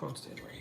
microphone stand right here.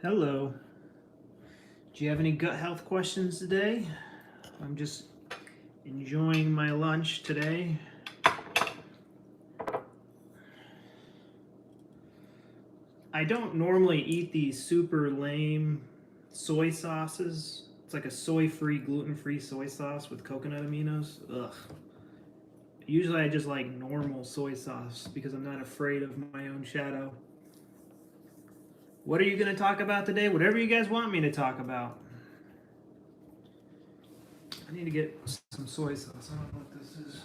Hello. Do you have any gut health questions today? I'm just enjoying my lunch today. I don't normally eat these super lame soy sauces. It's like a soy-free, gluten-free soy sauce with coconut aminos. Ugh. Usually I just like normal soy sauce because I'm not afraid of my own shadow. What are you going to talk about today? Whatever you guys want me to talk about. I need to get some soy sauce. I don't know what this is.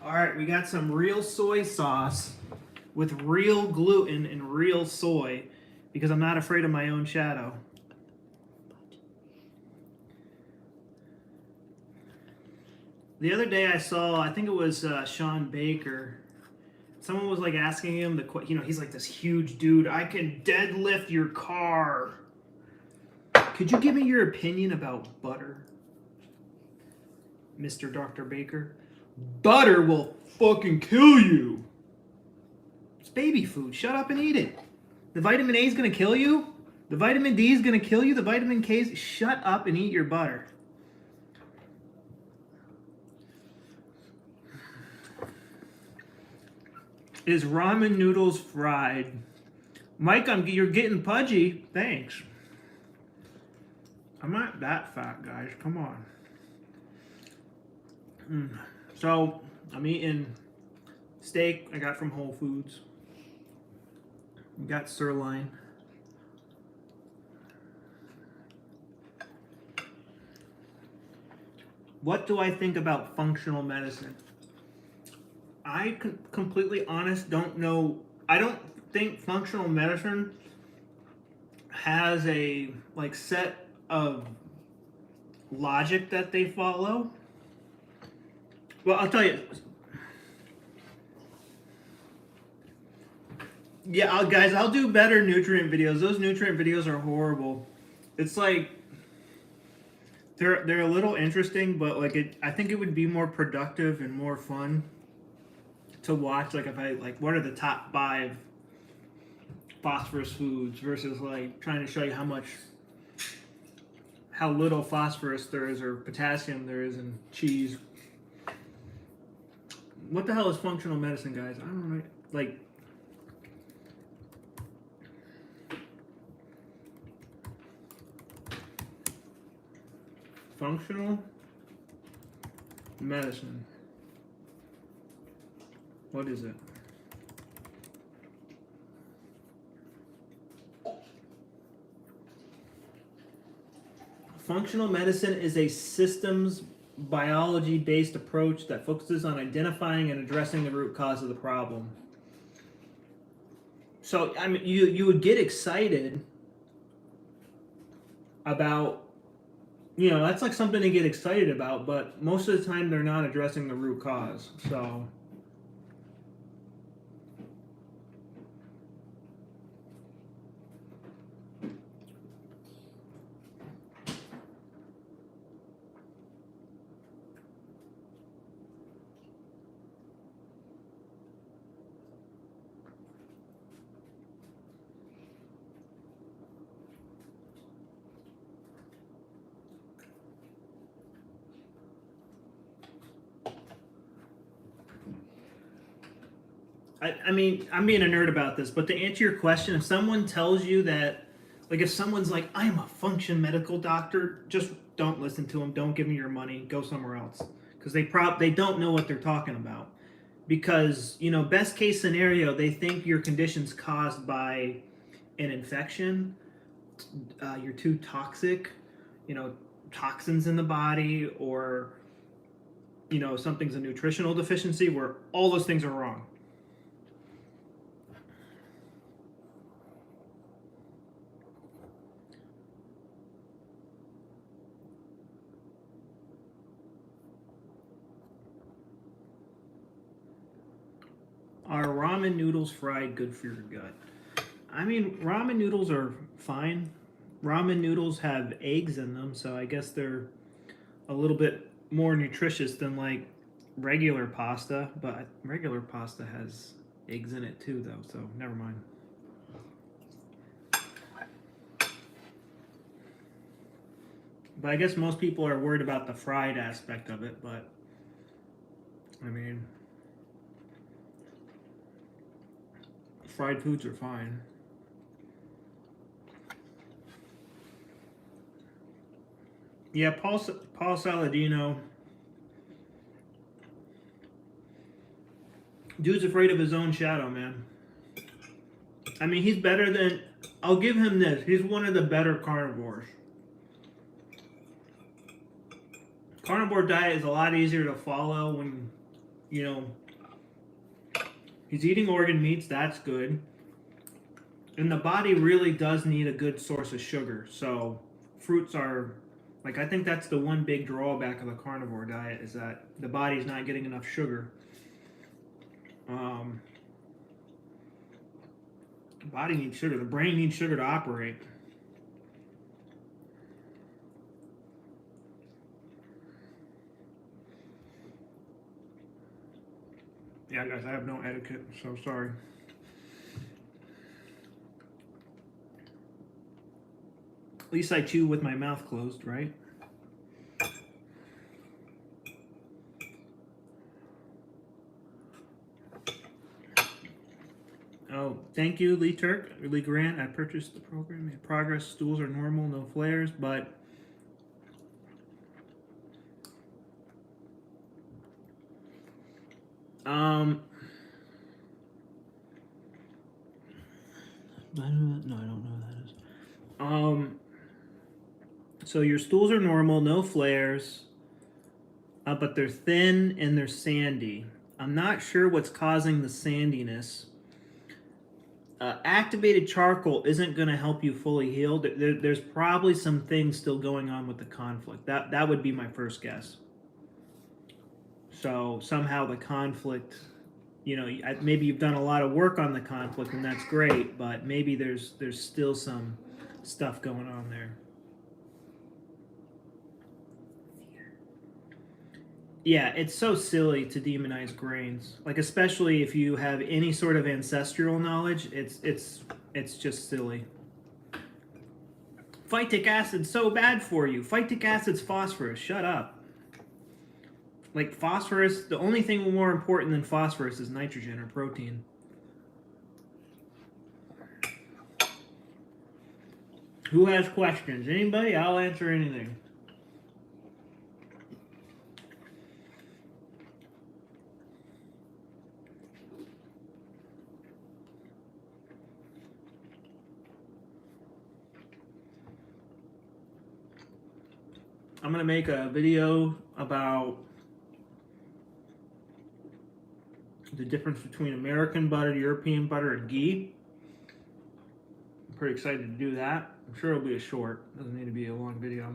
All right, we got some real soy sauce with real gluten and real soy because I'm not afraid of my own shadow. The other day I saw, I think it was Sean Baker. Someone was like asking him he's like this huge dude. I can deadlift your car. Could you give me your opinion about butter, Mr. Dr. Baker? Butter will fucking kill you. It's baby food. Shut up and eat it. The vitamin A is going to kill you. The vitamin D is going to kill you. The vitamin K is... Shut up and eat your butter. Is ramen noodles fried? Mike, you're getting pudgy. Thanks. I'm not that fat, guys. Come on. So, I'm eating steak I got from Whole Foods. We got sirloin. What do I think about functional medicine? I completely honest don't know. I don't think functional medicine has a set of logic that they follow. Well, I'll tell you. Yeah, guys, I'll do better nutrient videos. Those nutrient videos are horrible. It's like they're a little interesting, but I think it would be more productive and more fun to watch. If I what are the top 5 phosphorus foods versus trying to show you how little phosphorus there is or potassium there is in cheese. What the hell is functional medicine, guys? I don't know. Functional medicine. What is it? Functional medicine is a systems biology-based approach that focuses on identifying and addressing the root cause of the problem. So, I mean, you would get excited about, that's something to get excited about, but most of the time they're not addressing the root cause. So, I mean, I'm being a nerd about this, but to answer your question, if someone tells you that Like if someone's like, I'm a function medical doctor, just don't listen to them. Don't give me your money. Go somewhere else. Because they don't know what they're talking about. Because, you know, best case scenario, they think your condition's caused by an infection. You're too toxic, you know, toxins in the body, or, you know, something's a nutritional deficiency, where all those things are wrong. Are ramen noodles fried good for your gut? I mean, ramen noodles are fine. Ramen noodles have eggs in them, so I guess they're a little bit more nutritious than like regular pasta, but regular pasta has eggs in it too, though, so never mind. But I guess most people are worried about the fried aspect of it, but I mean, fried foods are fine. Yeah, Paul Saladino. Dude's afraid of his own shadow, man. I mean, he's better than. I'll give him this. He's one of the better carnivores. Carnivore diet is a lot easier to follow when, you know, he's eating organ meats. That's good. And the body really does need a good source of sugar. So fruits are, like, I think that's the one big drawback of the carnivore diet, is that the body's not getting enough sugar. The body needs sugar. The brain needs sugar to operate. Yeah, guys, I have no etiquette, so sorry. At least I chew with my mouth closed, right? Oh, thank you, Lee Turk, Lee Grant. I purchased the program. Made progress. Stools are normal, no flares, but no, I don't know what that is. So your stools are normal, no flares, but they're thin and they're sandy. I'm not sure what's causing the sandiness. Activated charcoal isn't going to help you fully heal. There's probably some things still going on with the conflict. That would be my first guess. So somehow the conflict, you know, maybe you've done a lot of work on the conflict, and that's great, but maybe there's still some stuff going on there. Yeah, it's so silly to demonize grains. Like, especially if you have any sort of ancestral knowledge, it's just silly. Phytic acid's so bad for you. Phytic acid's phosphorus. Shut up. Like, phosphorus, the only thing more important than phosphorus is nitrogen or protein. Who has questions? Anybody? I'll answer anything. I'm going to make a video about the difference between American butter, European butter, and ghee. I'm pretty excited to do that. I'm sure it'll be a short. Doesn't need to be a long video.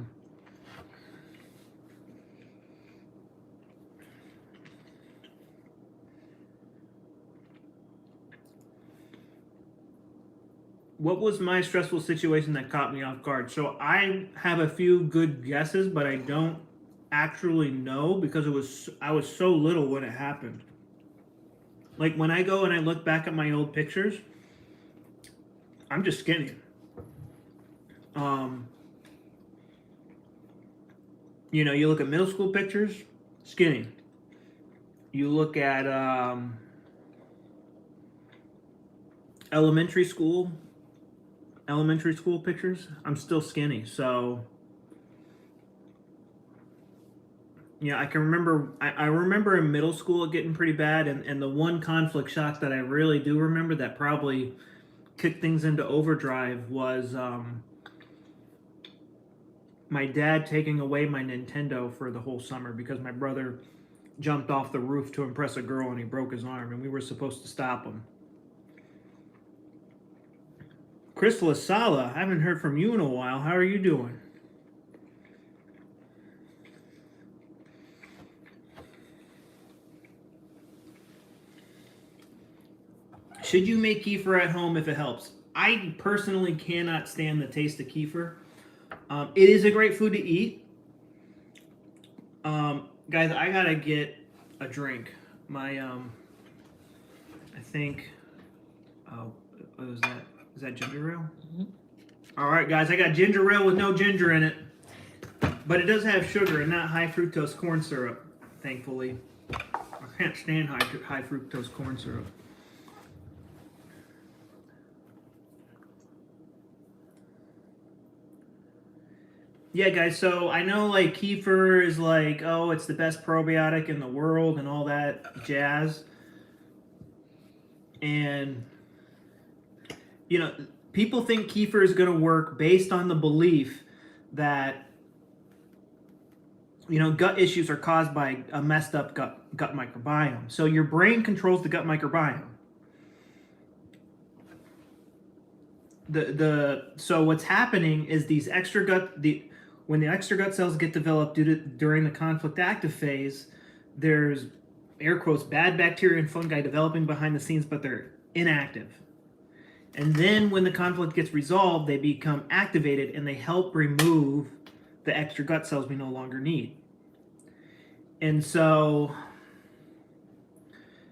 What was my stressful situation that caught me off guard? So I have a few good guesses, but I don't actually know because I was so little when it happened. Like, when I go and I look back at my old pictures, I'm just skinny. You know, you look at middle school pictures, skinny. You look at elementary school, elementary school pictures, I'm still skinny. So yeah, I can remember. I remember in middle school it getting pretty bad, and the one conflict shock that I really do remember that probably kicked things into overdrive was my dad taking away my Nintendo for the whole summer because my brother jumped off the roof to impress a girl and he broke his arm, and we were supposed to stop him. Crystal Asala, I haven't heard from you in a while. How are you doing? Should you make kefir at home if it helps? I personally cannot stand the taste of kefir. It is a great food to eat. Guys, I gotta get a drink. My I think, what is that? Is that ginger ale? Mm-hmm. All right, guys, I got ginger ale with no ginger in it, but it does have sugar and not high fructose corn syrup. Thankfully, I can't stand high fructose corn syrup. Yeah, guys, so I know like kefir is like, oh, it's the best probiotic in the world and all that jazz. And, you know, people think kefir is going to work based on the belief that, you know, gut issues are caused by a messed up gut microbiome. So your brain controls the gut microbiome. So what's happening is these extra gut when the extra gut cells get developed during the conflict active phase, there's air quotes bad bacteria and fungi developing behind the scenes, but they're inactive. And then when the conflict gets resolved, they become activated and they help remove the extra gut cells we no longer need. And so,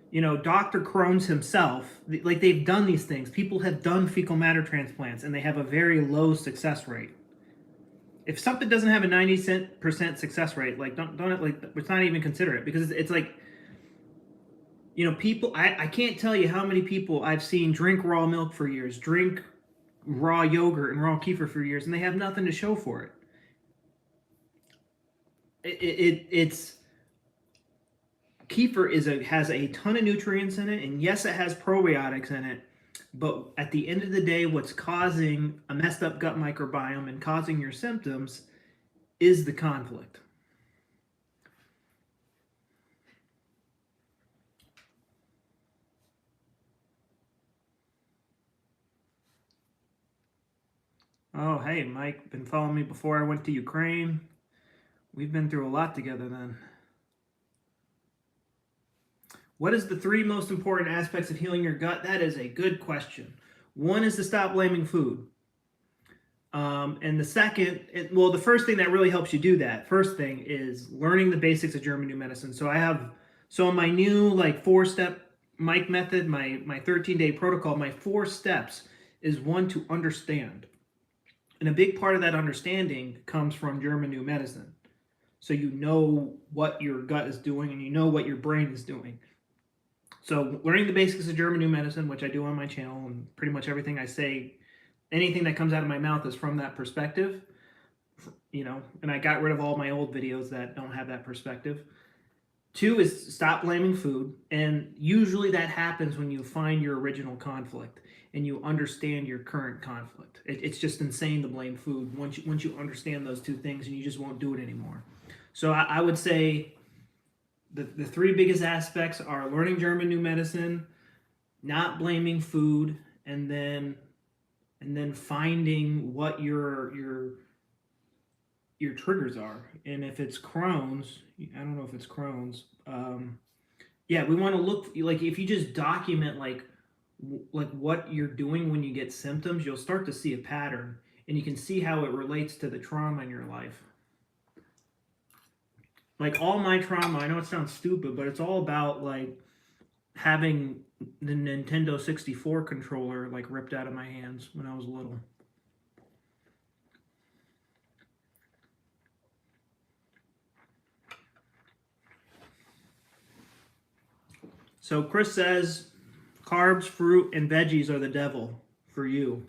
you know, Dr. Crohn's himself, like they've done these things. People have done fecal matter transplants and they have a very low success rate. If something doesn't have a 90% success rate, like don't like, let's not even consider it, because it's like, you know, people, I can't tell you how many people I've seen drink raw milk for years, drink raw yogurt and raw kefir for years, and they have nothing to show for it. It's kefir has a ton of nutrients in it, and yes, it has probiotics in it. But at the end of the day, what's causing a messed up gut microbiome and causing your symptoms is the conflict. Oh, hey, Mike, been following me before I went to Ukraine. We've been through a lot together then. What is the 3 most important aspects of healing your gut? That is a good question. One is to stop blaming food. And the second, well, the first thing that really helps you do that, first thing is learning the basics of German New Medicine. So in my new like 4-step Mike method, my 13-day protocol, my 4 steps is 1, to understand. And a big part of that understanding comes from German New Medicine. So you know what your gut is doing and you know what your brain is doing. So learning the basics of German New Medicine, which I do on my channel, and pretty much everything I say, anything that comes out of my mouth is from that perspective, you know, and I got rid of all my old videos that don't have that perspective. 2 is stop blaming food, and usually that happens when you find your original conflict and you understand your current conflict. It's just insane to blame food once you understand those 2 things, and you just won't do it anymore. So I would say the 3 biggest aspects are learning German New Medicine, not blaming food, and then finding what your triggers are. And if it's Crohn's, I don't know if it's Crohn's. Yeah, we want to look, like if you just document like what you're doing when you get symptoms, you'll start to see a pattern, and you can see how it relates to the trauma in your life. Like all my trauma, I know it sounds stupid, but it's all about like having the Nintendo 64 controller like ripped out of my hands when I was little. So Chris says carbs, fruit, and veggies are the devil for you.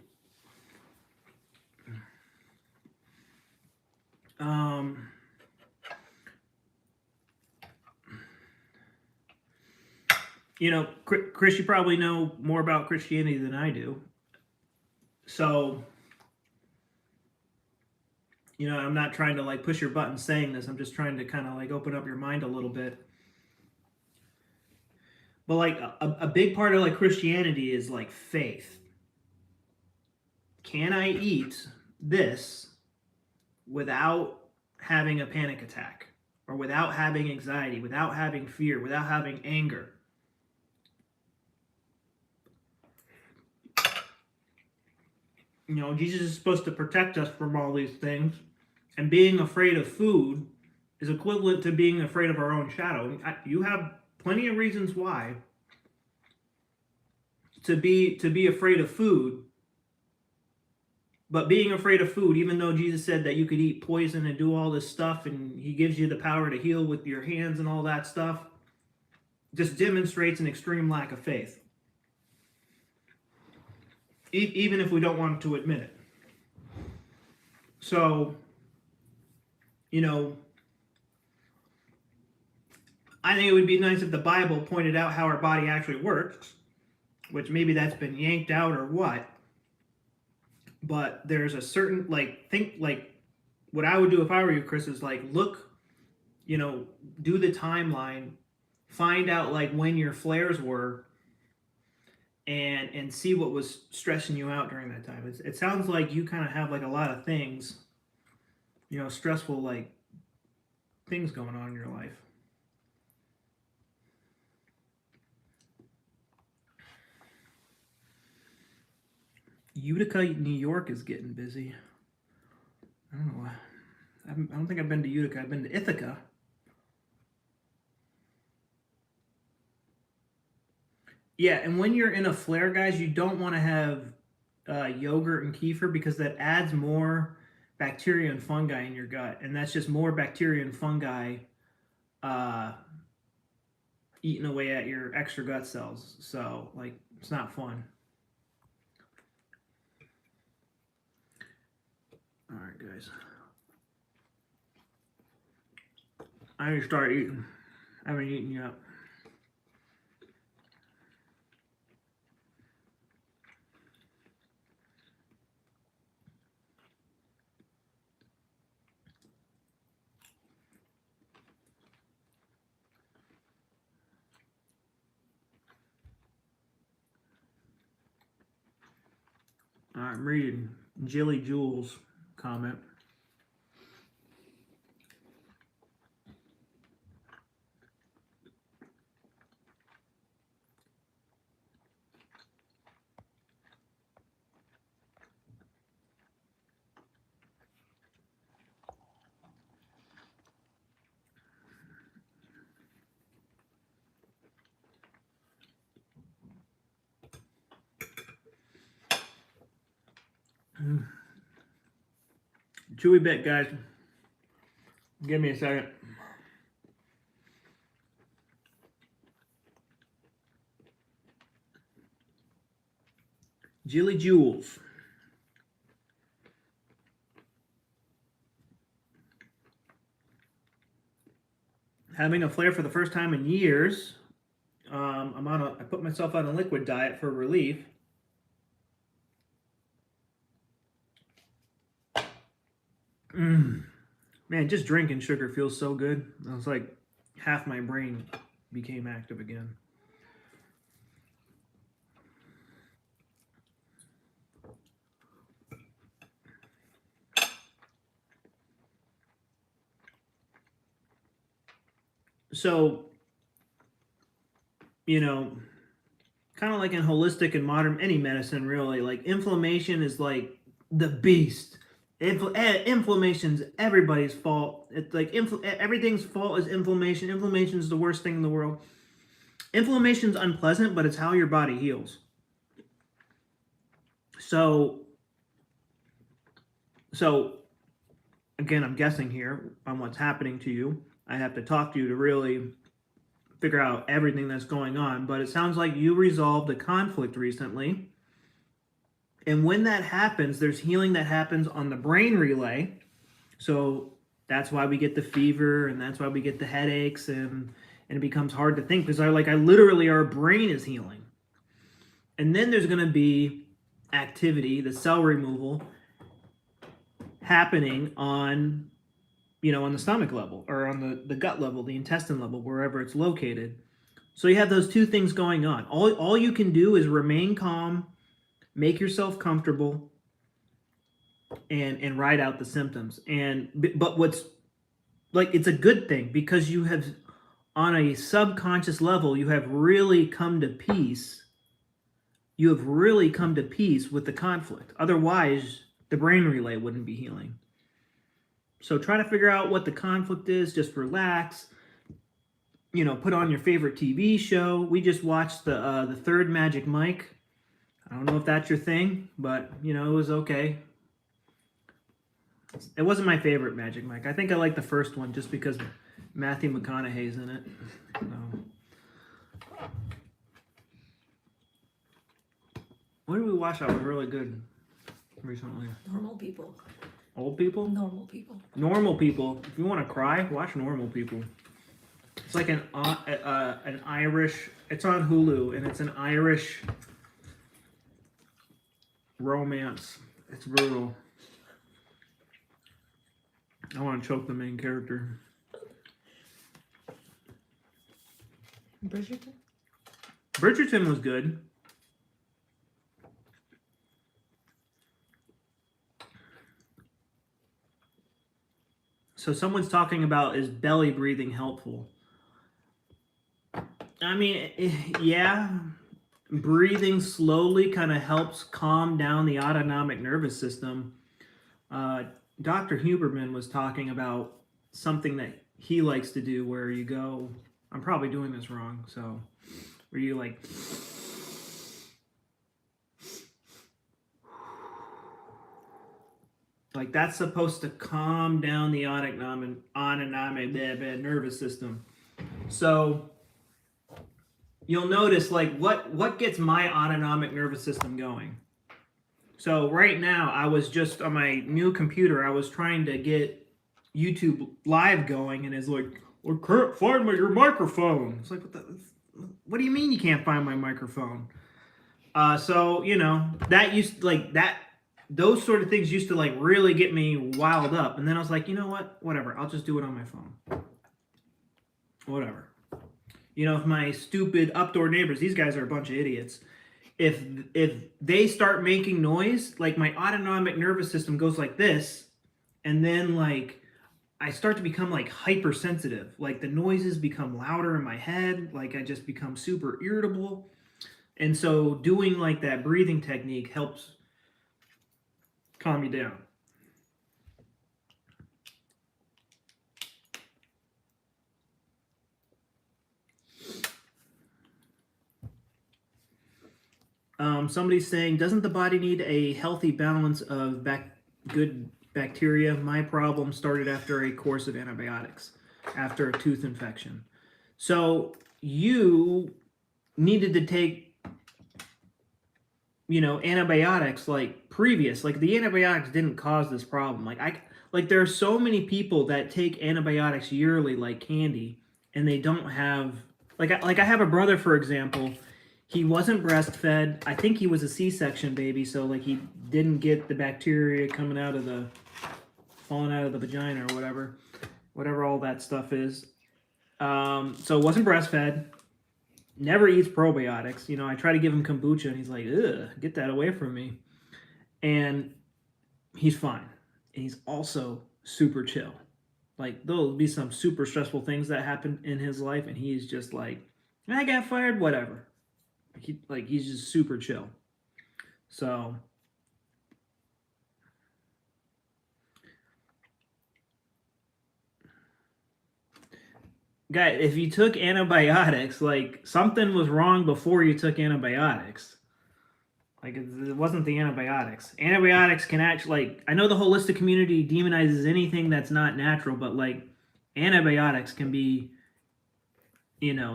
You know, Chris, you probably know more about Christianity than I do. So, you know, I'm not trying to like push your button saying this. I'm just trying to kind of like open up your mind a little bit. But like a big part of like Christianity is like faith. Can I eat this without having a panic attack, or without having anxiety, without having fear, without having anger? You know, Jesus is supposed to protect us from all these things, and being afraid of food is equivalent to being afraid of our own shadow. You have plenty of reasons why to be afraid of food, but being afraid of food, even though Jesus said that you could eat poison and do all this stuff, and he gives you the power to heal with your hands and all that stuff, just demonstrates an extreme lack of faith, even if we don't want to admit it. So, you know, I think it would be nice if the Bible pointed out how our body actually works, which maybe that's been yanked out or what. But there's a certain, like, think, like, what I would do if I were you, Chris, is like, look, you know, do the timeline, find out like when your flares were, and see what was stressing you out during that time. It sounds like you kind of have like a lot of things, you know, stressful like things going on in your life. Utica, New York is getting busy. I don't know. I don't think I've been to Utica. I've been to Ithaca. Yeah, and when you're in a flare, guys, you don't want to have yogurt and kefir, because that adds more bacteria and fungi in your gut, and that's just more bacteria and fungi uh, eating away at your extra gut cells. So, like, it's not fun. All right, guys. I need to start eating. I haven't eaten yet. All right, I'm reading Jilly Jules' comment. Chewy bit, guys. Give me a second. Jilly Jules. Having a flare for the first time in years. I put myself on a liquid diet for relief. Man, just drinking sugar feels so good. I was like, half my brain became active again. So, you know, kind of like in holistic and modern, any medicine really, like inflammation is like the beast. Inflammation's everybody's fault. It's like everything's fault is inflammation. Inflammation is the worst thing in the world. Inflammation's unpleasant, but it's how your body heals. So again, I'm guessing here on what's happening to you. I have to talk to you to really figure out everything that's going on, but it sounds like you resolved a conflict recently. And when that happens, there's healing that happens on the brain relay. So That's why we get the fever, and that's why we get the headaches, and it becomes hard to think because I literally, our brain is healing. And then there's going to be activity, the cell removal happening on, on the stomach level or on the gut level, the intestine level, wherever it's located. So you have those two things going on. All you can do is remain calm, make yourself comfortable, and ride out the symptoms. But what's it's a good thing because you have, on a subconscious level, you have really come to peace. You have really come to peace with the conflict. Otherwise, the brain relay wouldn't be healing. So try to figure out what the conflict is. Just relax. Put on your favorite TV show. We just watched the third Magic Mike. I don't know if that's your thing, but it was okay. It wasn't my favorite Magic Mike. I think I like the first one just because Matthew McConaughey's in it. So. What did we watch that was really good recently? Normal People. Old people? Normal People. Normal People. If you want to cry, watch Normal People. It's like an Irish. It's on Hulu, and it's an Irish romance. It's brutal. I want to choke the main character. Bridgerton? Bridgerton was good. So someone's talking about, is belly breathing helpful? I mean, yeah. Breathing slowly kind of helps calm down the autonomic nervous system. Dr. Huberman was talking about something that he likes to do where you go, I'm probably doing this wrong, so where you that's supposed to calm down the autonomic nervous system. So you'll notice what gets my autonomic nervous system going. So right now I was just on my new computer, I was trying to get YouTube live going, and it's like, I can't find your microphone. It's like, what do you mean you can't find my microphone? So that used those sort of things used to really get me wild up, and then I was like, you know what, whatever, I'll just do it on my phone. Whatever. If my stupid updoor neighbors, these guys are a bunch of idiots, if they start making noise, my autonomic nervous system goes like this, and then I start to become hypersensitive. The noises become louder in my head. I just become super irritable. And so doing that breathing technique helps calm you down. Somebody's saying, doesn't the body need a healthy balance of good bacteria? My problem started after a course of antibiotics, after a tooth infection. So you needed to take, antibiotics previous. The antibiotics didn't cause this problem. There are so many people that take antibiotics yearly like candy, and they don't have, I have a brother, for example. He wasn't breastfed. I think he was a C-section baby, so he didn't get the bacteria falling out of the vagina or whatever all that stuff is. So wasn't breastfed. Never eats probiotics. I try to give him kombucha, and he's like, ugh, get that away from me. And he's fine. And he's also super chill. There'll be some super stressful things that happen in his life, and he's just I got fired, whatever. He's just super chill. So guy, if you took antibiotics, something was wrong before you took antibiotics. It wasn't the antibiotics. Antibiotics can actually, I know the holistic community demonizes anything that's not natural, but antibiotics can be,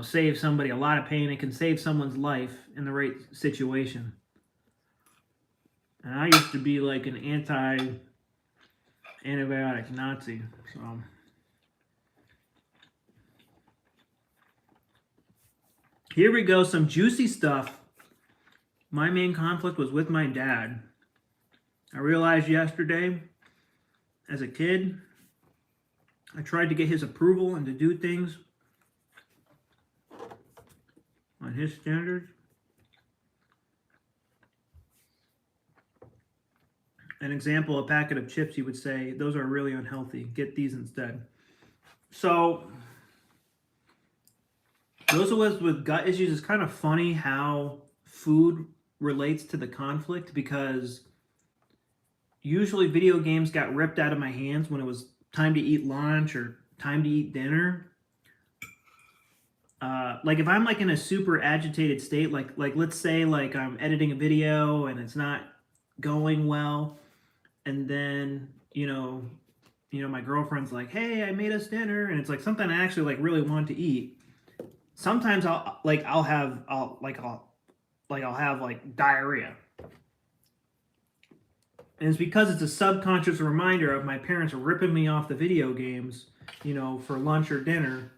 save somebody a lot of pain. It can save someone's life in the right situation. And I used to be an Antibiotic Nazi. So here we go, some juicy stuff. My main conflict was with my dad. I realized yesterday, as a kid, I tried to get his approval and to do things on his standards. An example, a packet of chips, he would say, those are really unhealthy. Get these instead. So, those of us with gut issues, it's kind of funny how food relates to the conflict, because usually video games got ripped out of my hands when it was time to eat lunch or time to eat dinner. Like if I'm like in a super agitated state, like let's say like I'm editing a video and it's not going well, and then my girlfriend's like, "Hey, I made us dinner," and it's like something I actually like really want to eat. Sometimes I'll have diarrhea. And it's because it's a subconscious reminder of my parents ripping me off the video games, for lunch or dinner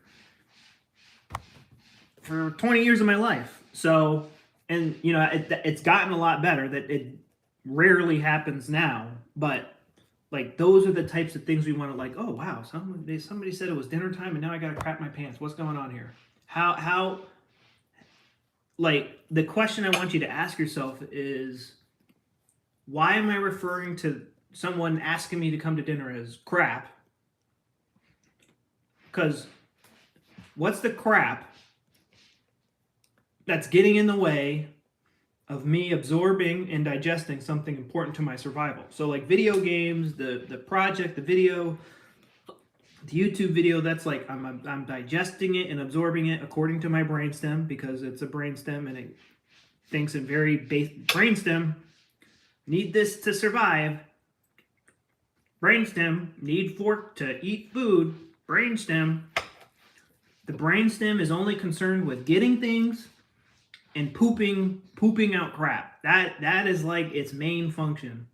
for 20 years of my life. So, and it's gotten a lot better, that it rarely happens now, but like those are the types of things we want to like, oh wow, somebody said it was dinner time and now I got to crap my pants. What's going on here? How like the question I want you to ask yourself is, why am I referring to someone asking me to come to dinner as crap? Because what's the crap that's getting in the way of me absorbing and digesting something important to my survival? So like video games, the project, the video, the YouTube video, that's like I'm digesting it and absorbing it according to my brainstem, because it's a brainstem and it thinks in very basic brainstem. Need this to survive. Brainstem, need fork to eat food. Brainstem. The brainstem is only concerned with getting things and pooping out crap. That is like its main function.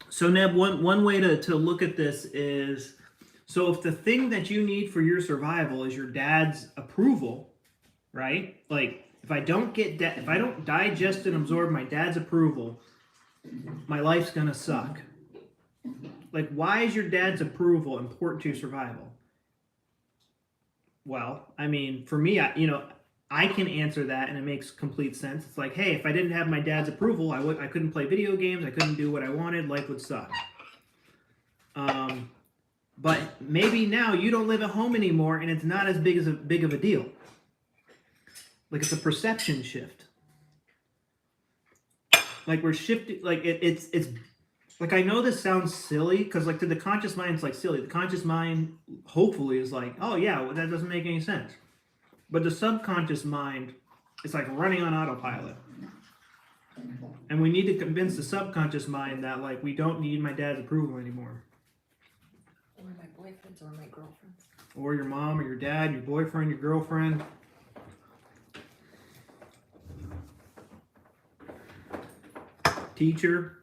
So Neb, one way to look at this is, so if the thing that you need for your survival is your dad's approval, right? Like if I don't digest and absorb my dad's approval, my life's gonna suck. Like, why is your dad's approval important to your survival? Well, I mean, for me, I can answer that and it makes complete sense. It's like, hey, if I didn't have my dad's approval, I couldn't play video games, I couldn't do what I wanted, life would suck. But maybe now you don't live at home anymore and it's not as big of a deal. Like it's a perception shift. Like we're shifting, like it's like, I know this sounds silly, because like to the conscious mind it's like silly. The conscious mind hopefully is like, oh yeah, well, that doesn't make any sense. But the subconscious mind is like running on autopilot. And we need to convince the subconscious mind that like we don't need my dad's approval anymore. Or my boyfriends or my girlfriends. Or your mom or your dad, your boyfriend, your girlfriend. Teacher.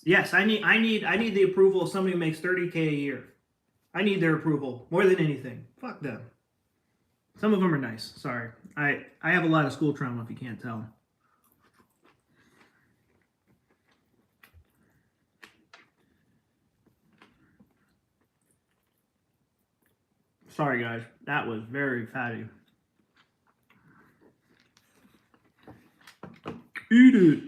Yes, I need the approval of somebody who makes $30K a year. I need their approval more than anything. Fuck them. Some of them are nice. Sorry. I have a lot of school trauma if you can't tell. Sorry guys, that was very fatty. Eat it.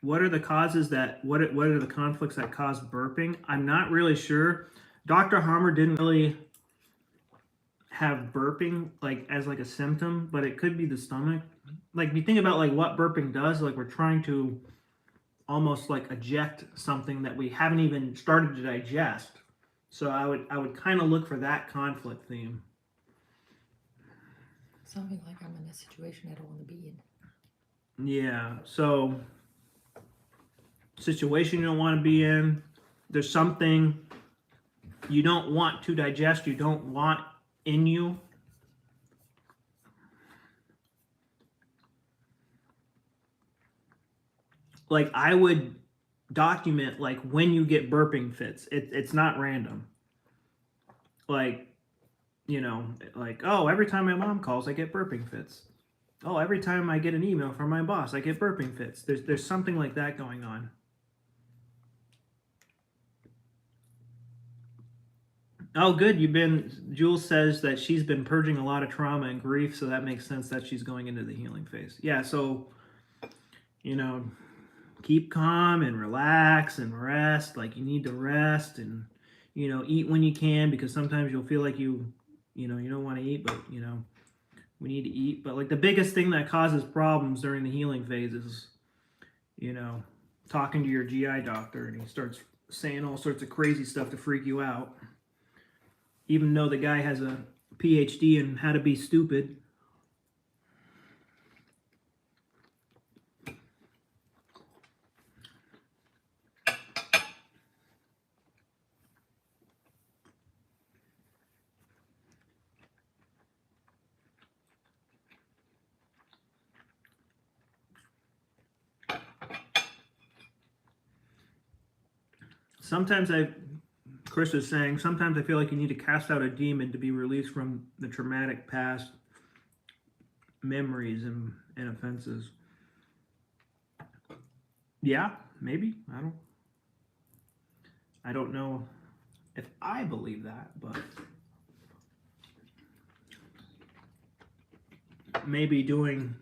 What are the causes what are the conflicts that cause burping? I'm not really sure. Dr. Hammer didn't really have burping like as like a symptom, but it could be the stomach. Like if you think about like what burping does, like we're trying to almost like eject something that we haven't even started to digest. So I would kind of look for that conflict theme. Something like I'm in a situation I don't want to be in. Yeah, so situation you don't want to be in. There's something you don't want to digest, you don't want in you. Like I would document like when you get burping fits. It's not random. Like, you know, like, oh, every time my mom calls, I get burping fits. Oh, every time I get an email from my boss, I get burping fits. There's something like that going on. Oh, good. Jules says that she's been purging a lot of trauma and grief, so that makes sense that she's going into the healing phase. Yeah, so, you know, keep calm and relax and rest. Like you need to rest and, you know, eat when you can because sometimes you'll feel like you know, you don't want to eat, but, you know, we need to eat. But like the biggest thing that causes problems during the healing phase is, you know, talking to your GI doctor and he starts saying all sorts of crazy stuff to freak you out. Even though the guy has a PhD in how to be stupid. Sometimes Chris is saying, sometimes I feel like you need to cast out a demon to be released from the traumatic past memories and offenses. Yeah, maybe. I don't know if I believe that, but maybe doing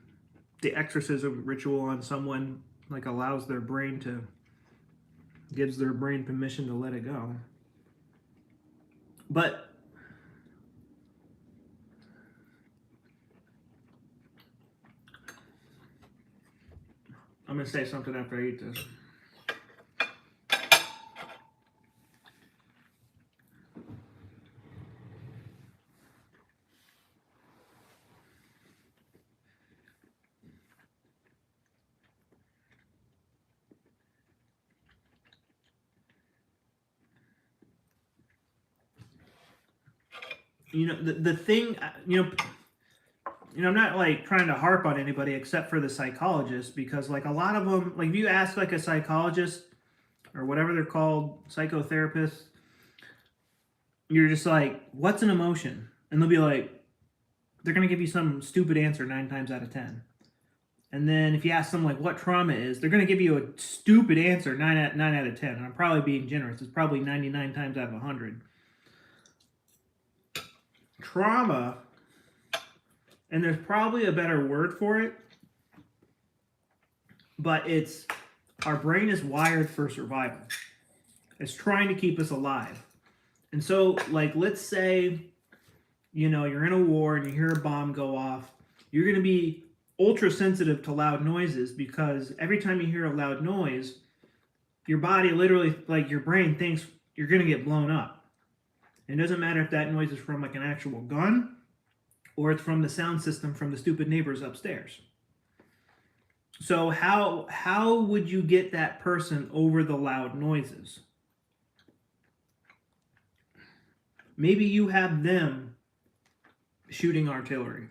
the exorcism ritual on someone like allows their brain to gives their brain permission to let it go. But I'm gonna say something after I eat this. You know, the thing, I'm not like trying to harp on anybody except for the psychologist because like a lot of them, like if you ask like a psychologist or whatever they're called, psychotherapists, you're just like, what's an emotion? And they'll be like, they're gonna give you some stupid answer 9 times out of 10. And then if you ask them like what trauma is, they're gonna give you a stupid answer 9 out of 10. And I'm probably being generous. It's probably 99 times out of 100. Trauma, and there's probably a better word for it, but it's our brain is wired for survival. It's trying to keep us alive. And so, like, let's say, you know, you're in a war and you hear a bomb go off, you're going to be ultra sensitive to loud noises because every time you hear a loud noise, your body literally, like, your brain thinks you're going to get blown up. It doesn't matter if that noise is from like an actual gun or it's from the sound system from the stupid neighbors upstairs. So how would you get that person over the loud noises? Maybe you have them shooting artillery.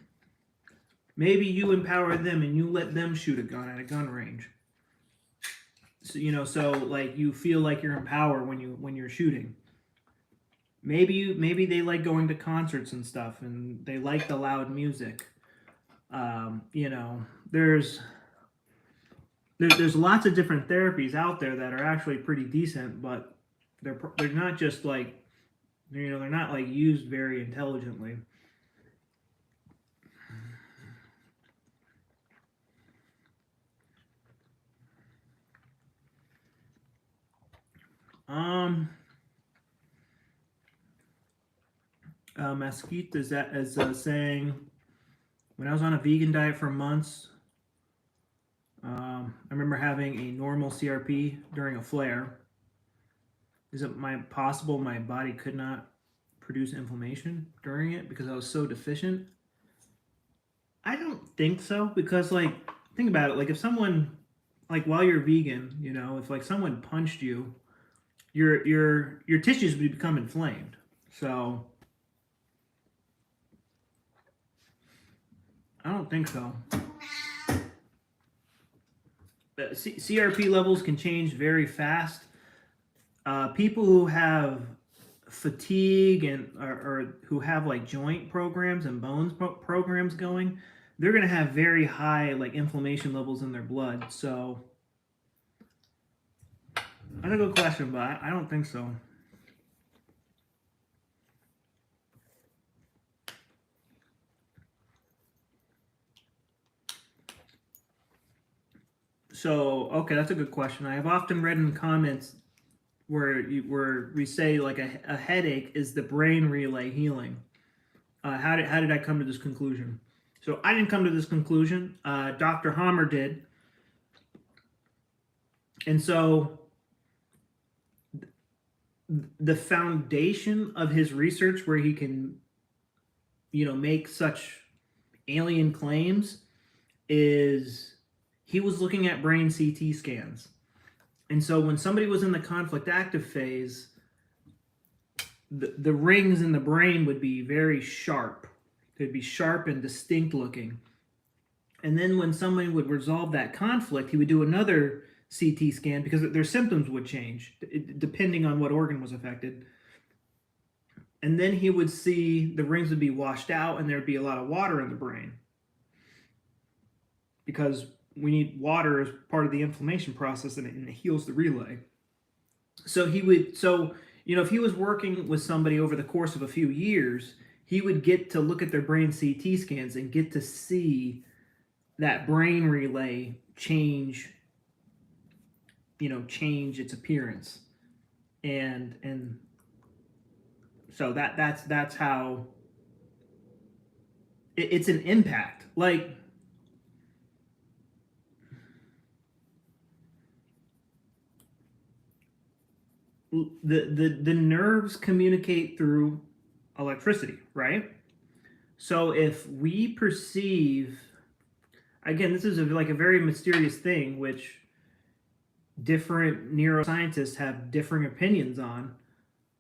Maybe you empower them and you let them shoot a gun at a gun range. So, you know, so like you feel like you're in power when you're shooting. Maybe they like going to concerts and stuff, and they like the loud music. You know, there's lots of different therapies out there that are actually pretty decent, but they're not just like, you know, they're not like used very intelligently. Mesquite is saying, when I was on a vegan diet for months, I remember having a normal CRP during a flare. Is it possible my body could not produce inflammation during it because I was so deficient? I don't think so because like think about it. Like if someone, like while you're vegan, you know, if like someone punched you, your tissues would become inflamed. So I don't think so. CRP levels can change very fast. People who have fatigue and or who have like joint programs and bones programs going, they're going to have very high like inflammation levels in their blood. So that's a good question, but I don't think so. So okay, that's a good question. I have often read in comments where we say like a headache is the brain relay healing. How did I come to this conclusion? So I didn't come to this conclusion. Dr. Hammer did, and so the foundation of his research, where he can, you know, make such alien claims, is he was looking at brain CT scans. And so when somebody was in the conflict active phase, the rings in the brain would be very sharp. They'd be sharp and distinct looking. And then when someone would resolve that conflict, he would do another CT scan because their symptoms would change depending on what organ was affected. And then he would see the rings would be washed out and there'd be a lot of water in the brain because we need water as part of the inflammation process, and it heals the relay. So he would, you know, if he was working with somebody over the course of a few years, he would get to look at their brain CT scans and get to see that brain relay change, you know, change its appearance. And so that's how it's an impact. Like the nerves communicate through electricity, right? So if we perceive, again, this is like a very mysterious thing, which different neuroscientists have differing opinions on.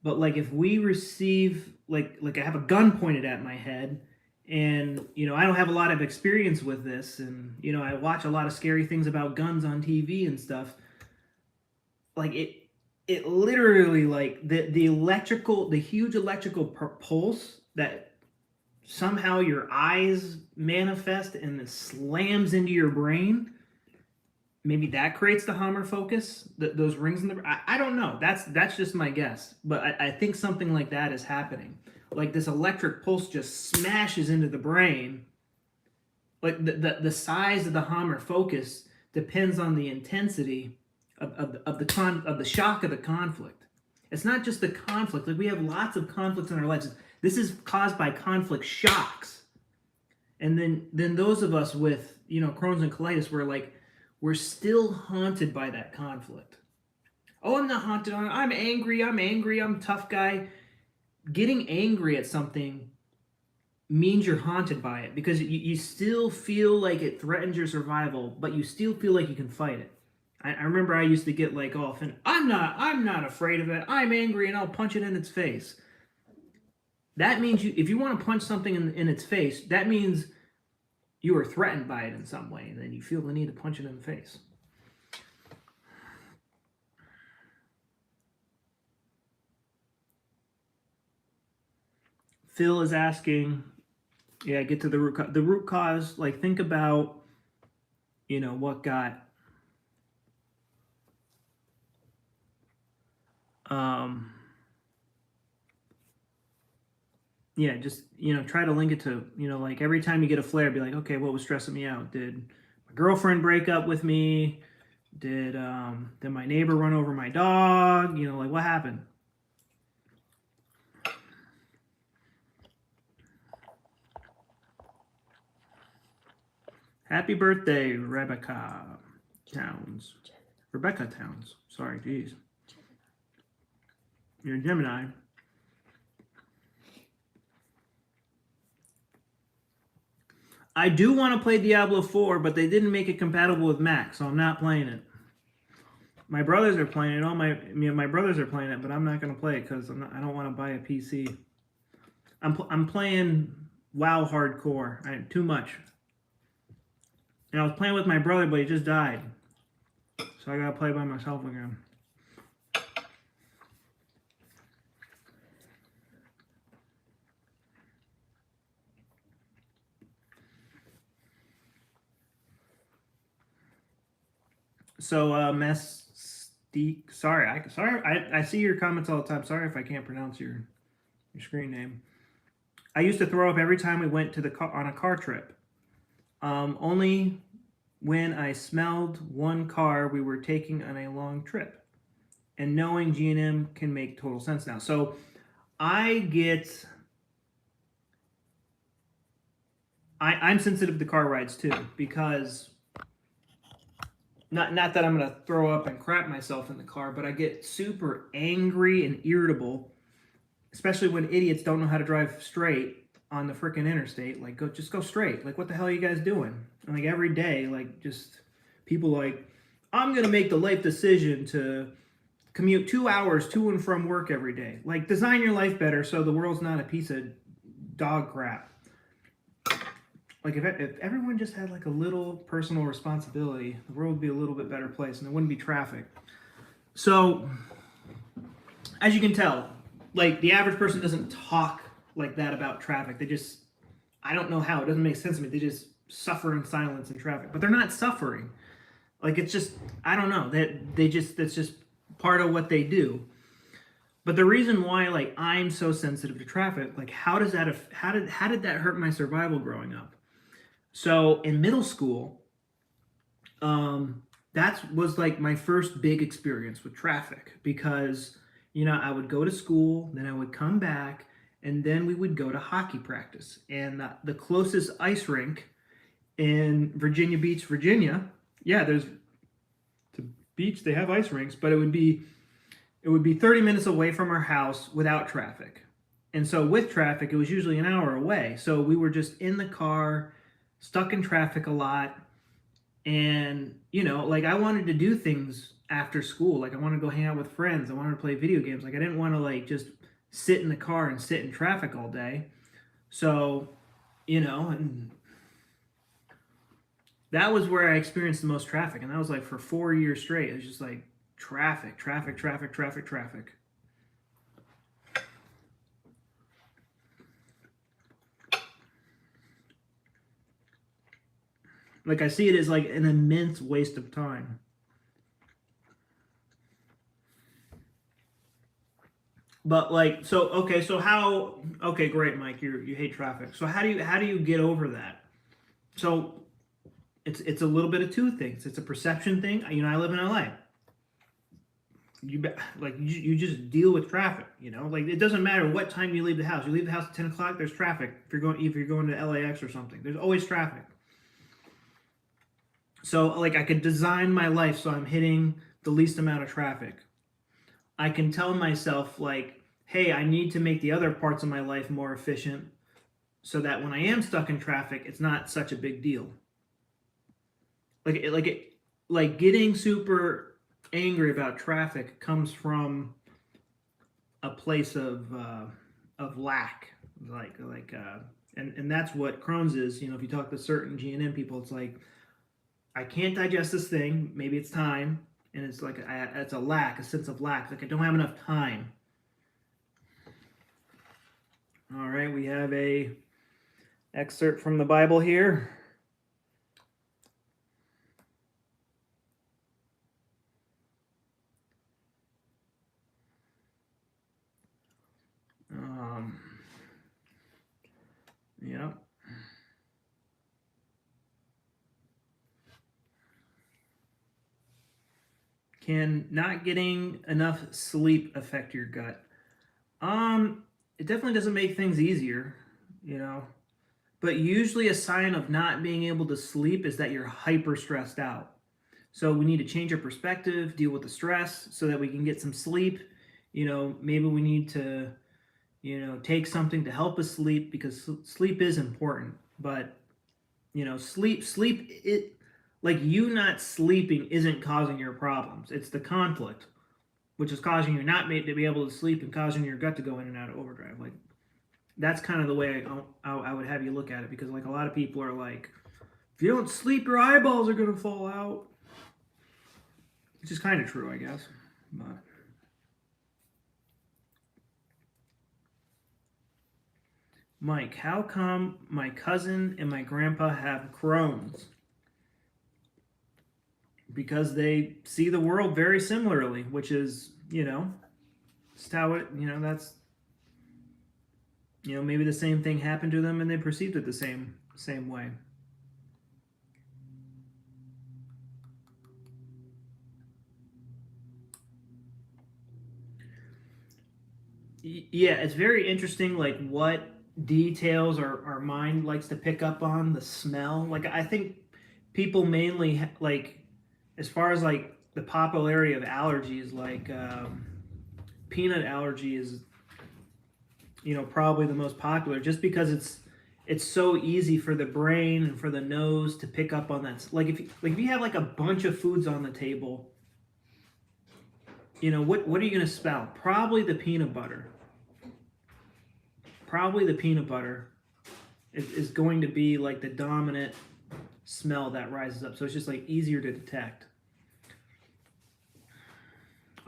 But like if we receive, like I have a gun pointed at my head, and you know I don't have a lot of experience with this, and you know I watch a lot of scary things about guns on TV and stuff. Like it literally, like the huge electrical pulse that somehow your eyes manifest and it slams into your brain. Maybe that creates the Hammer focus, those rings in the. I don't know. That's just my guess, but I think something like that is happening. Like this electric pulse just smashes into the brain. Like the size of the Hammer focus depends on the intensity of the shock of the conflict. It's not just the conflict. Like we have lots of conflicts in our lives. This is caused by conflict shocks, and then those of us with, you know, Crohn's and colitis, we're still haunted by that conflict. Oh, I'm not haunted on it. I'm angry. I'm a tough guy. Getting angry at something means you're haunted by it because you still feel like it threatens your survival, but you still feel like you can fight it. I remember I used to get like off and I'm not afraid of it. I'm angry and I'll punch it in its face. That means if you want to punch something in its face, that means you are threatened by it in some way, and then you feel the need to punch it in the face. Phil is asking, yeah, get to the root cause. The root cause, like think about, you know, what got yeah, just, you know, try to link it to, you know, like every time you get a flare, be like, okay, what was stressing me out? Did my girlfriend break up with me? Did my neighbor run over my dog? You know, like what happened? Happy birthday, Rebecca Towns. Rebecca Towns. Sorry, geez. You're a Gemini. I do want to play Diablo 4, but they didn't make it compatible with Mac, so I'm not playing it. My brothers are playing it. My brothers are playing it, but I'm not going to play it because I don't want to buy a PC. I'm playing WoW hardcore. Too much. And I was playing with my brother, but he just died. So I gotta play by myself again. So Mestique, sorry, I see your comments all the time. Sorry if I can't pronounce your screen name. I used to throw up every time we went to the car on a car trip. Only when I smelled one car we were taking on a long trip. And knowing G&M can make total sense now. So I'm sensitive to car rides too, because not that I'm gonna throw up and crap myself in the car, but I get super angry and irritable, especially when idiots don't know how to drive straight on the freaking interstate. Like, just go straight. Like, what the hell are you guys doing? And like every day, like, just people like, I'm gonna make the life decision to commute 2 hours to and from work every day. Like, design your life better so the world's not a piece of dog crap. Like, if everyone just had like a little personal responsibility, the world would be a little bit better place and there wouldn't be traffic. So, as you can tell, like, the average person doesn't talk like that about traffic. They just, I don't know how, it doesn't make sense to me. They just suffer in silence in traffic, but they're not suffering. Like, it's just, I don't know, that's just part of what they do. But the reason why, like, I'm so sensitive to traffic, like, how did that hurt my survival growing up? So in middle school, that was like my first big experience with traffic, because I would go to school, then I would come back, and then we would go to hockey practice. And the closest ice rink in Virginia Beach, Virginia, yeah, there's the beach, they have ice rinks, but it would be 30 minutes away from our house without traffic. And so with traffic, it was usually an hour away. So we were just in the car, stuck in traffic a lot. And, like, I wanted to do things after school. Like, I wanted to go hang out with friends. I wanted to play video games. Like, I didn't want to, like, just sit in the car and sit in traffic all day. So, and that was where I experienced the most traffic. And that was like for 4 years straight. It was just like traffic. Like, I see it as like an immense waste of time. But like, okay, great, Mike, you hate traffic. So how do you get over that? So it's a little bit of two things. It's a perception thing. I live in LA. You just deal with traffic. Like, it doesn't matter what time you leave the house. You leave the house at 10 o'clock. There's traffic. If you're going to LAX or something, there's always traffic. So, like, I could design my life so I'm hitting the least amount of traffic. I can tell myself, like, hey, I need to make the other parts of my life more efficient so that when I am stuck in traffic, it's not such a big deal. Like getting super angry about traffic comes from a place of lack, and that's what Crohn's is. If you talk to certain G&M people, it's like, I can't digest this thing. Maybe it's time, and it's like it's a sense of lack. Like, I don't have enough time. All right, we have a excerpt from the Bible here. Yeah. Can not getting enough sleep affect your gut? It definitely doesn't make things easier, but usually a sign of not being able to sleep is that you're hyper stressed out. So we need to change our perspective, deal with the stress so that we can get some sleep. Maybe we need to, take something to help us sleep, because sleep is important. But You know, sleep, it, like you not sleeping isn't causing your problems. It's the conflict, which is causing you not to be able to sleep and causing your gut to go in and out of overdrive. Like, that's kind of the way I would have you look at it, because like a lot of people are like, if you don't sleep, your eyeballs are going to fall out. Which is kind of true, I guess. But Mike, how come my cousin and my grandpa have Crohn's? Because they see the world very similarly, which is, you know, just how it, you know, that's, you know, maybe the same thing happened to them and they perceived it the same way. Yeah, it's very interesting, like what details our mind likes to pick up on. The smell, like I think people mainly like, as far as like the popularity of allergies, like peanut allergy is, you know, probably the most popular, just because it's so easy for the brain and for the nose to pick up on that. Like if you have like a bunch of foods on the table, you know, what are you going to smell? Probably the peanut butter. Probably the peanut butter is going to be like the dominant smell that rises up. So it's just like easier to detect.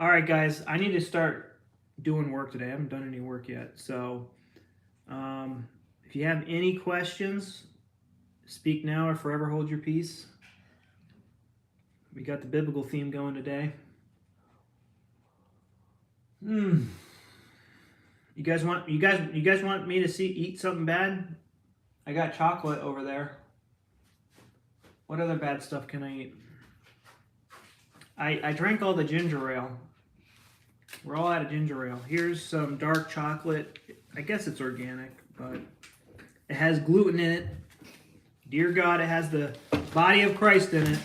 All right, guys, I need to start doing work today. I haven't done any work yet. So if you have any questions, speak now or forever hold your peace. We got the biblical theme going today. You guys want me to eat something bad? I got chocolate over there. What other bad stuff can I eat? I drank all the ginger ale. We're all out of ginger ale. Here's some dark chocolate. I guess it's organic, but it has gluten in it. Dear God, it has the body of Christ in it.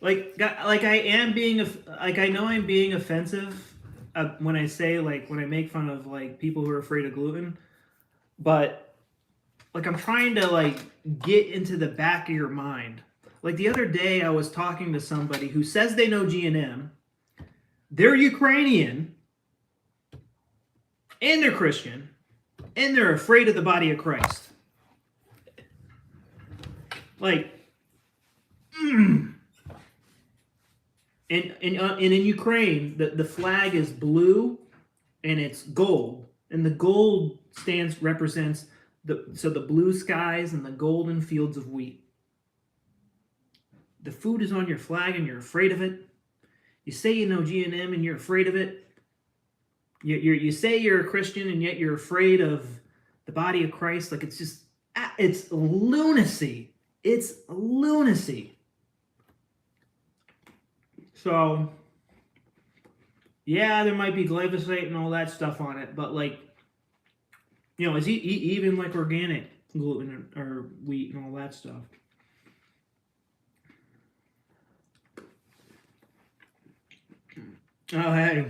Like I know I'm being offensive when I say, like, when I make fun of like people who are afraid of gluten, but like I'm trying to like get into the back of your mind. Like the other day I was talking to somebody who says they know G&M. They're Ukrainian and they're Christian and they're afraid of the body of Christ. Like, And in Ukraine, the flag is blue and it's gold. And the gold represents the blue skies and the golden fields of wheat. The food is on your flag and you're afraid of it. You say you know G&M and you're afraid of it. You say you're a Christian and yet you're afraid of the body of Christ. Like, it's lunacy. It's lunacy. So, yeah, there might be glyphosate and all that stuff on it, but like, you know, is even like organic gluten or wheat and all that stuff. Oh, hey,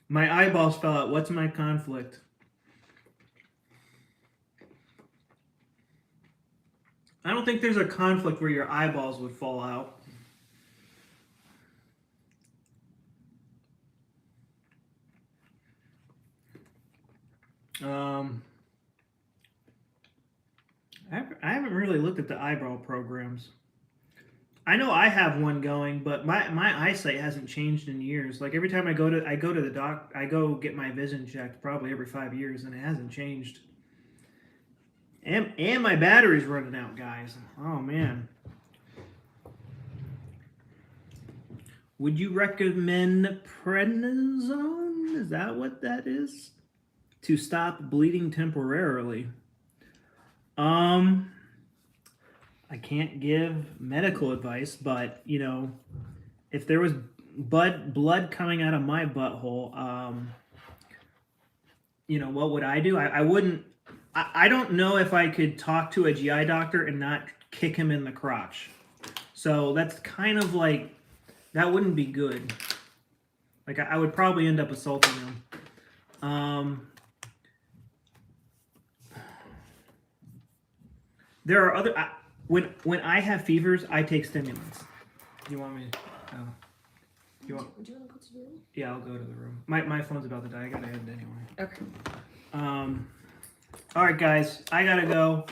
my eyeballs fell out. What's my conflict? I don't think there's a conflict where your eyeballs would fall out. I haven't really looked at the eyebrow programs. I know I have one going, but my eyesight hasn't changed in years. Like every time I go to the doc, I go get my vision checked probably every 5 years, and it hasn't changed. And my battery's running out, guys. Oh man. Would you recommend prednisone? Is that what that is? To stop bleeding temporarily. I can't give medical advice, but you know, if there was blood coming out of my butthole, you know, what would I do? I wouldn't. I don't know if I could talk to a GI doctor and not kick him in the crotch. So that's kind of like, that wouldn't be good. Like I would probably end up assaulting him. There are other when I have fevers, I take stimulants. You want me? Do you want to go to the room? Yeah, I'll go to the room. My phone's about to die. I gotta end anyway. Okay. All right, guys, I gotta go.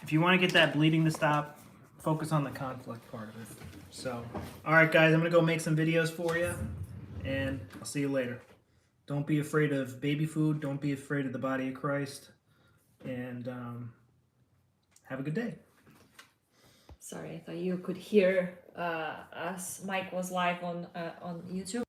If you want to get that bleeding to stop, focus on the conflict part of it. So, all right, guys, I'm gonna go make some videos for you, and I'll see you later. Don't be afraid of baby food. Don't be afraid of the body of Christ, and have a good day. Sorry, I thought you could hear us. Mike was live on YouTube.